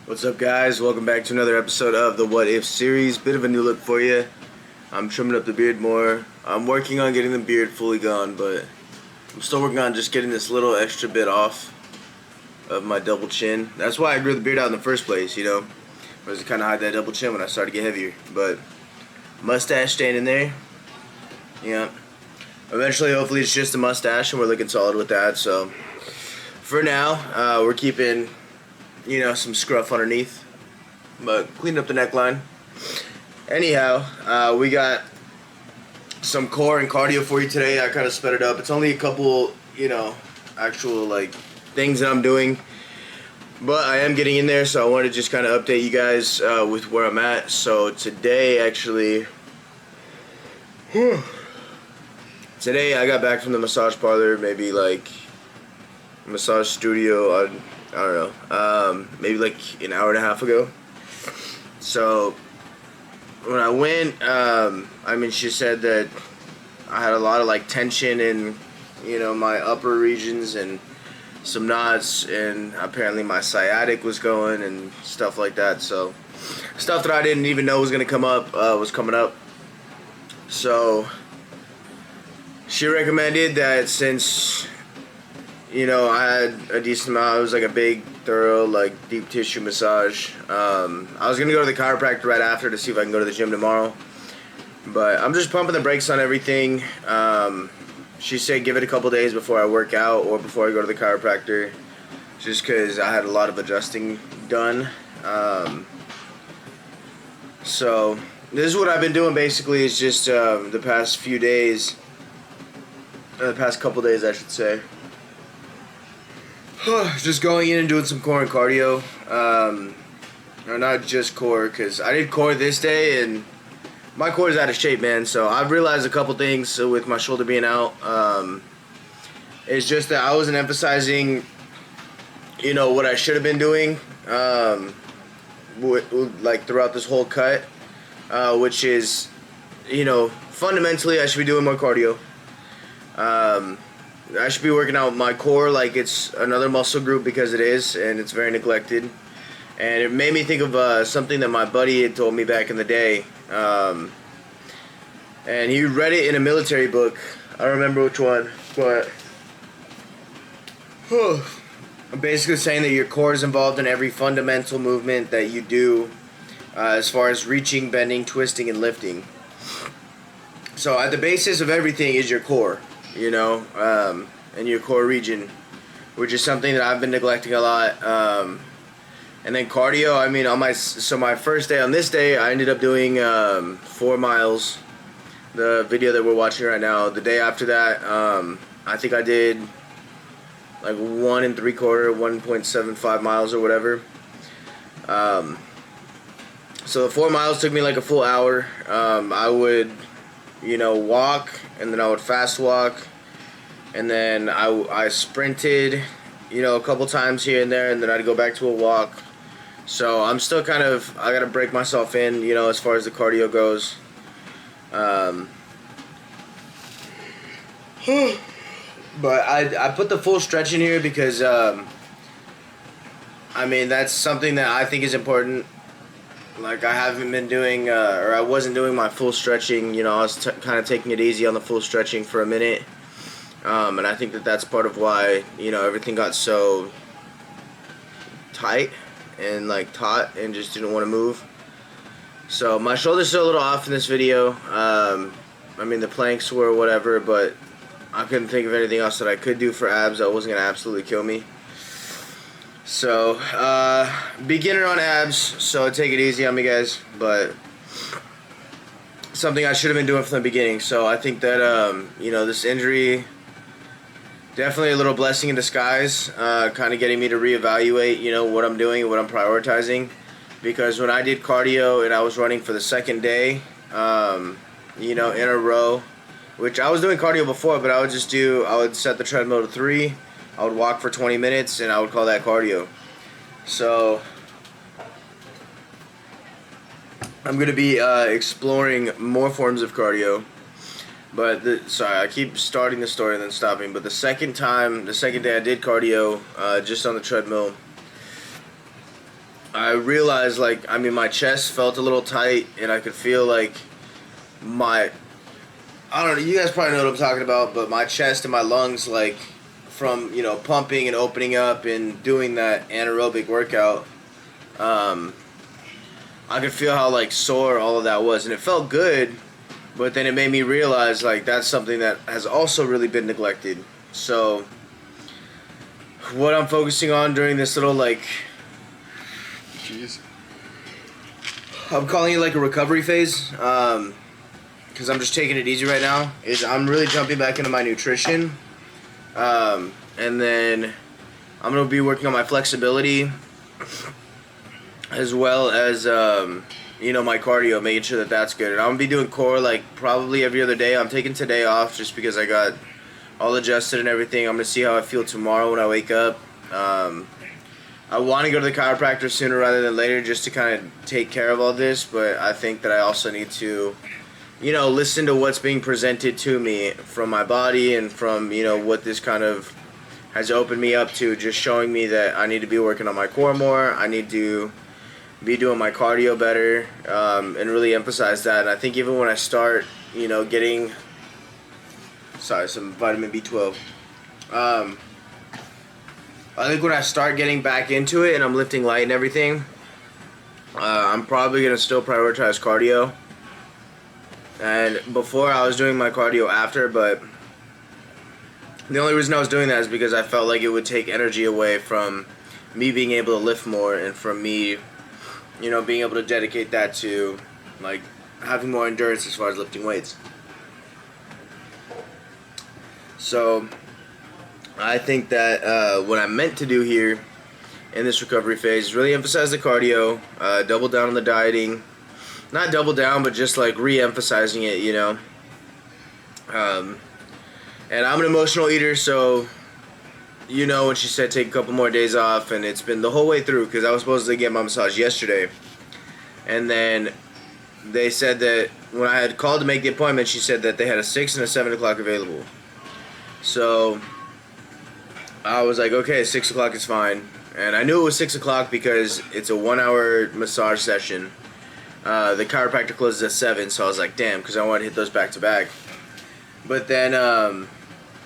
What's up, guys? Welcome back to another episode of the What If series. Bit of a new look for you. I'm trimming up the beard more. I'm working on getting the beard fully gone, but I'm still working on just getting this little extra bit off of my double chin. That's why I grew the beard out in the first place, you know. Was to kind of hide that double chin when I started to get heavier. But mustache staying in there. Yeah. Eventually, hopefully, it's just a mustache, and we're looking solid with that. So for now, we're keeping, some scruff underneath, but cleaning up the neckline. Anyhow, we got some core and cardio for you today. I kind of sped it up. It's only a couple, actual things that I'm doing, but I am getting in there. So I wanted to just kind of update you guys with where I'm at. So today, actually, today I got back from the massage parlor, maybe massage studio. I don't know, maybe an hour and a half ago. So when I went, she said that I had a lot of tension in, my upper regions and some knots, and apparently my sciatic was going and stuff like that. So stuff that I didn't even know was gonna come up was coming up. So she recommended that since I had a decent amount. It was a big, thorough, deep tissue massage. I was gonna go to the chiropractor right after to see if I can go to the gym tomorrow. But I'm just pumping the brakes on everything. She said give it a couple days before I work out or before I go to the chiropractor, just because I had a lot of adjusting done. So this is what I've been doing basically. Is just the past few days, the past couple days, I should say. Just going in and doing some core and cardio, or not just core, because I did core this day and my core is out of shape, man. So I've realized a couple things with my shoulder being out. It's just that I wasn't emphasizing, what I should have been doing, throughout this whole cut, which is, fundamentally I should be doing more cardio. I should be working out my core like it's another muscle group, because it is, and it's very neglected. And it made me think of something that my buddy had told me back in the day. And he read it in a military book. I don't remember which one, but I'm basically saying that your core is involved in every fundamental movement that you do, as far as reaching, bending, twisting, and lifting. So at the basis of everything is your core. And your core region, which is something that I've been neglecting a lot. And then cardio, my first day, on this day, I ended up doing 4 miles, the video that we're watching right now. The day after that, I think I did 1 3/4, 1.75 miles or whatever. So the 4 miles took me a full hour. I would walk, and then I would fast walk, and then I sprinted, a couple times here and there, and then I'd go back to a walk. So I'm still I gotta break myself in, as far as the cardio goes. But I put the full stretch in here because, that's something that I think is important. I haven't been doing, or I wasn't doing my full stretching. I was kind of taking it easy on the full stretching for a minute. And I think that that's part of why, everything got so tight and taut and just didn't want to move. So my shoulder's still a little off in this video. The planks were whatever, but I couldn't think of anything else that I could do for abs that wasn't going to absolutely kill me. So, beginner on abs, so take it easy on me, guys, but something I should have been doing from the beginning. So I think that, this injury, definitely a little blessing in disguise, kind of getting me to reevaluate, what I'm doing and what I'm prioritizing. Because when I did cardio and I was running for the second day, in a row, which I was doing cardio before, but I would set the treadmill to 3. I would walk for 20 minutes, and I would call that cardio. So I'm going to be exploring more forms of cardio. But sorry, I keep starting the story and then stopping. But the second day I did cardio, just on the treadmill, I realized, like, I mean, my chest felt a little tight, and I could feel, like, my, I don't know, you guys probably know what I'm talking about, but my chest and my lungs, like, from, you know, pumping and opening up and doing that anaerobic workout, I could feel how, like, sore all of that was, and it felt good, but then it made me realize, like, that's something that has also really been neglected. So, what I'm focusing on during this little, like, Jeez. I'm calling it like a recovery phase, because I'm just taking it easy right now, is I'm really jumping back into my nutrition, and then I'm going to be working on my flexibility, as well as, you know, my cardio, making sure that that's good. And I'm going to be doing core, like, probably every other day. I'm taking today off just because I got all adjusted and everything. I'm going to see how I feel tomorrow when I wake up. I want to go to the chiropractor sooner rather than later just to kind of take care of all this, but I think that I also need to, you know, listen to what's being presented to me from my body and from, you know, what this kind of has opened me up to, just showing me that I need to be working on my core more, I need to be doing my cardio better, and really emphasize that. And I think even when I start, you know, getting, some vitamin B12, I think when I start getting back into it and I'm lifting light and everything, I'm probably going to still prioritize cardio. And before I was doing my cardio after, but the only reason I was doing that is because I felt like it would take energy away from me being able to lift more and from me, you know, being able to dedicate that to, like, having more endurance as far as lifting weights. So I think that what I'm meant to do here in this recovery phase is really emphasize the cardio, double down on the dieting. Not double down, but just like re-emphasizing it, you know. And I'm an emotional eater, so, you know, when she said take a couple more days off, and it's been the whole way through, because I was supposed to get my massage yesterday. And then they said that when I had called to make the appointment, she said that they had a 6 and a 7 o'clock available. So I was like, okay, 6 o'clock is fine. And I knew it was 6 o'clock because it's a 1 hour massage session. The chiropractor closes at 7, so I was like, damn, because I want to hit those back to back. But then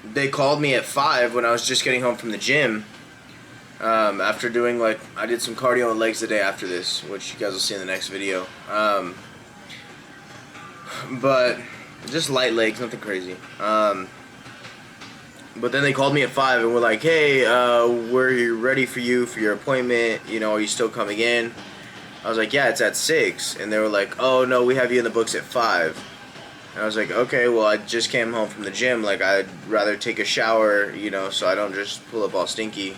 they called me at 5 when I was just getting home from the gym. After doing, like, I did some cardio and legs the day after this, which you guys will see in the next video. But just light legs, nothing crazy. But then they called me at 5 and were like, hey, we're ready for you for your appointment. You know, are you still coming in? I was like, yeah, it's at 6. And they were like, oh, no, we have you in the books at 5. And I was like, okay, well, I just came home from the gym. Like, I'd rather take a shower, you know, so I don't just pull up all stinky.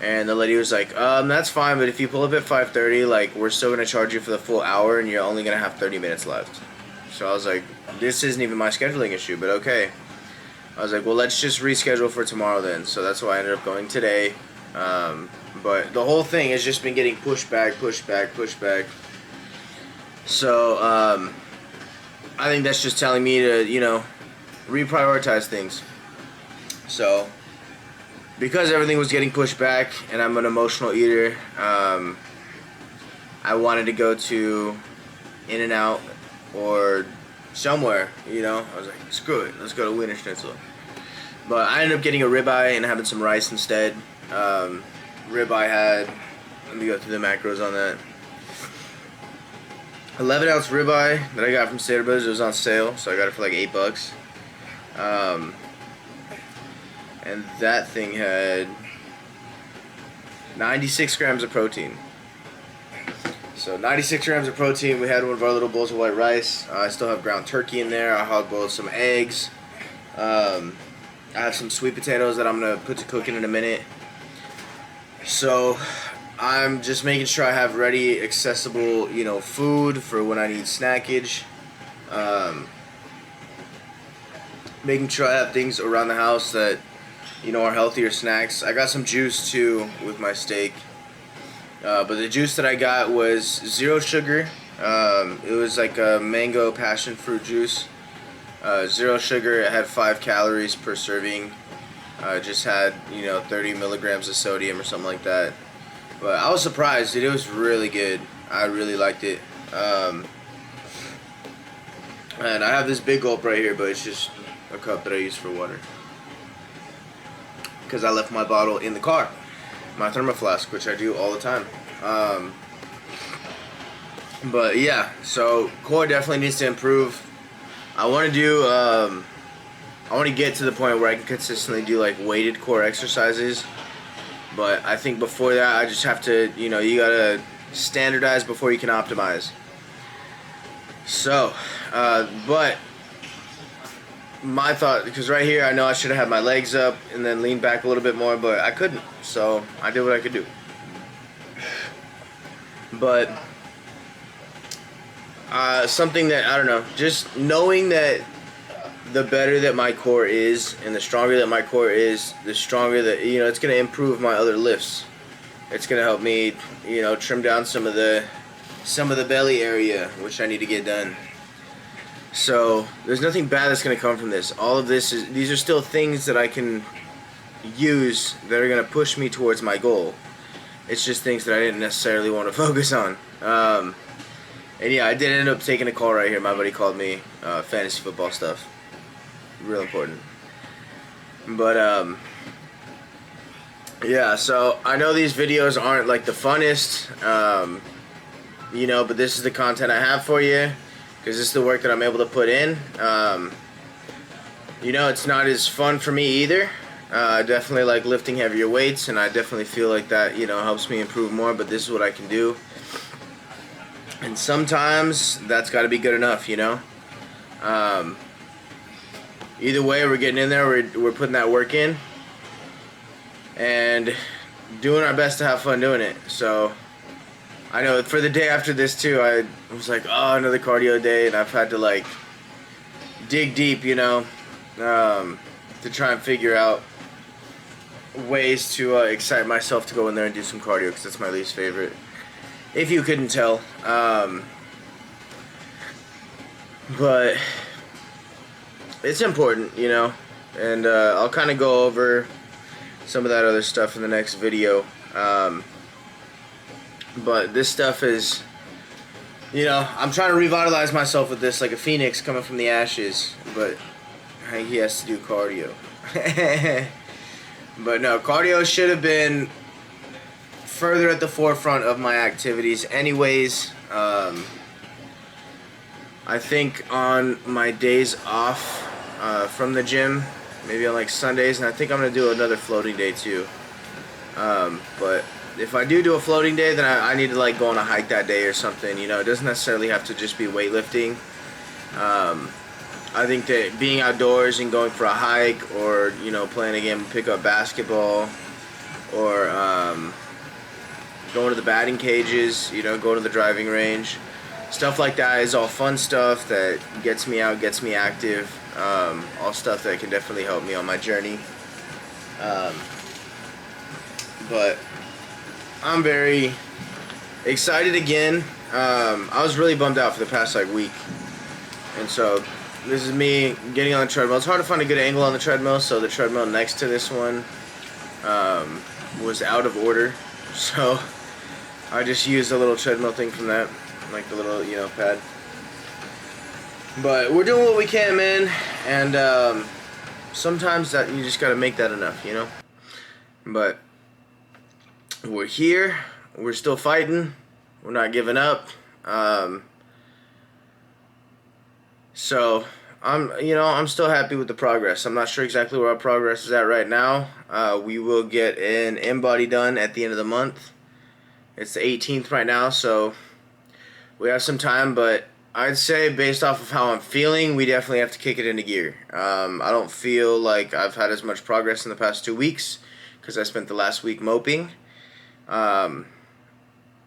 And the lady was like, that's fine, but if you pull up at 5:30, like, we're still going to charge you for the full hour, and you're only going to have 30 minutes left. So I was like, this isn't even my scheduling issue, but okay. I was like, well, let's just reschedule for tomorrow then. So that's why I ended up going today. But the whole thing has just been getting pushed back. So I think that's just telling me to, you know, reprioritize things. So because everything was getting pushed back and I'm an emotional eater, I wanted to go to In-N-Out or somewhere, you know. I was like, screw it, let's go to Wiener Schnitzel. But I ended up getting a ribeye and having some rice instead. Ribeye had, let me go through the macros on that. 11-ounce ribeye that I got from Stater Brothers. It was on sale, so I got it for like $8. And that thing had 96 grams of protein. So 96 grams of protein. We had one of our little bowls of white rice. I still have ground turkey in there. I hog boiled some eggs. I have some sweet potatoes that I'm going to put to cooking in a minute. So I'm just making sure I have ready, accessible, you know, food for when I need snackage. Making sure I have things around the house that, you know, are healthier snacks. I got some juice too with my steak. But the juice that I got was 0 sugar. It was like a mango passion fruit juice. 0 sugar. It had 5 calories per serving. Just had, you know, 30 milligrams of sodium or something like that. But I was surprised, dude. It was really good. I really liked it. And I have this big gulp right here, but it's just a cup that I use for water. Because I left my bottle in the car. My thermo flask, which I do all the time. But yeah, so core definitely needs to improve. I want to do, I want to get to the point where I can consistently do like weighted core exercises. But I think before that, I just have to, you know, you gotta standardize before you can optimize. So, but my thought, because right here I know I should have had my legs up and then leaned back a little bit more, but I couldn't. So I did what I could do. But something that, I don't know, just knowing that the better that my core is and the stronger that my core is, the stronger that, you know, it's going to improve my other lifts. It's going to help me, you know, trim down some of the belly area, which I need to get done. So there's nothing bad that's going to come from this. All of this is, these are still things that I can use that are going to push me towards my goal. It's just things that I didn't necessarily want to focus on. And yeah, I did end up taking a call right here. My buddy called me, fantasy football stuff. Real important. But yeah, so I know these videos aren't like the funnest, you know, but this is the content I have for you, because this is the work that I'm able to put in. You know, it's not as fun for me either. I definitely like lifting heavier weights, and I definitely feel like that, you know, helps me improve more, but this is what I can do. And sometimes that's got to be good enough, you know. Either way, we're getting in there, we're putting that work in, and doing our best to have fun doing it. So I know for the day after this too, I was like, oh, another cardio day, and I've had to like dig deep, you know, to try and figure out ways to excite myself to go in there and do some cardio, because that's my least favorite, if you couldn't tell. But it's important, you know, and I'll kind of go over some of that other stuff in the next video. But this stuff is, you know, I'm trying to revitalize myself with this, like a phoenix coming from the ashes, but he has to do cardio. But no, cardio should have been further at the forefront of my activities anyways. I think on my days off from the gym, maybe on like Sundays, and I think I'm going to do another floating day too. But if I do a floating day, then I need to like go on a hike that day or something. You know, it doesn't necessarily have to just be weightlifting. I think that being outdoors and going for a hike, or, you know, playing a game of pickup basketball, or going to the batting cages, you know, go to the driving range, stuff like that is all fun stuff that gets me out, gets me active, all stuff that can definitely help me on my journey. But I'm very excited again. I was really bummed out for the past like week, and so this is me getting on the treadmill. It's hard to find a good angle on the treadmill, so the treadmill next to this one was out of order, so I just used a little treadmill thing from that, like the little, you know, pad. But we're doing what we can, man, and sometimes that you just gotta make that enough, you know. But we're here, we're still fighting, we're not giving up. So I'm still happy with the progress. I'm not sure exactly where our progress is at right now. We will get an in-body done at the end of the month. It's the 18th right now, so we have some time, but I'd say based off of how I'm feeling, we definitely have to kick it into gear. I don't feel like I've had as much progress in the past 2 weeks, because I spent the last week moping.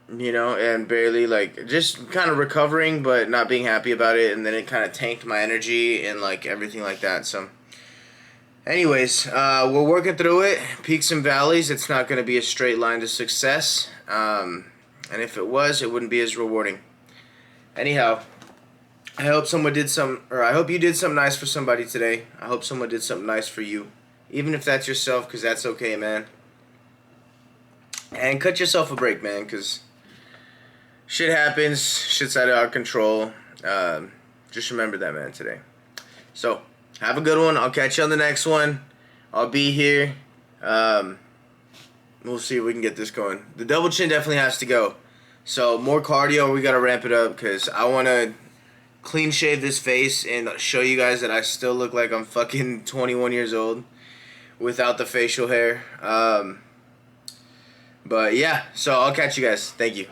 You know, and barely, like, just kind of recovering, but not being happy about it, and then it kind of tanked my energy and, like, everything like that. So anyways, we're working through it, peaks and valleys. It's not going to be a straight line to success, and if it was, it wouldn't be as rewarding. Anyhow, I hope I hope you did something nice for somebody today. I hope someone did something nice for you, even if that's yourself, because that's okay, man. And cut yourself a break, man, because shit happens. Shit's out of our control. Just remember that, man, today. So, have a good one. I'll catch you on the next one. I'll be here. We'll see if we can get this going. The double chin definitely has to go. So, more cardio. We got to ramp it up because I want to clean shave this face and show you guys that I still look like I'm fucking 21 years old without the facial hair. But yeah, so I'll catch you guys. Thank you.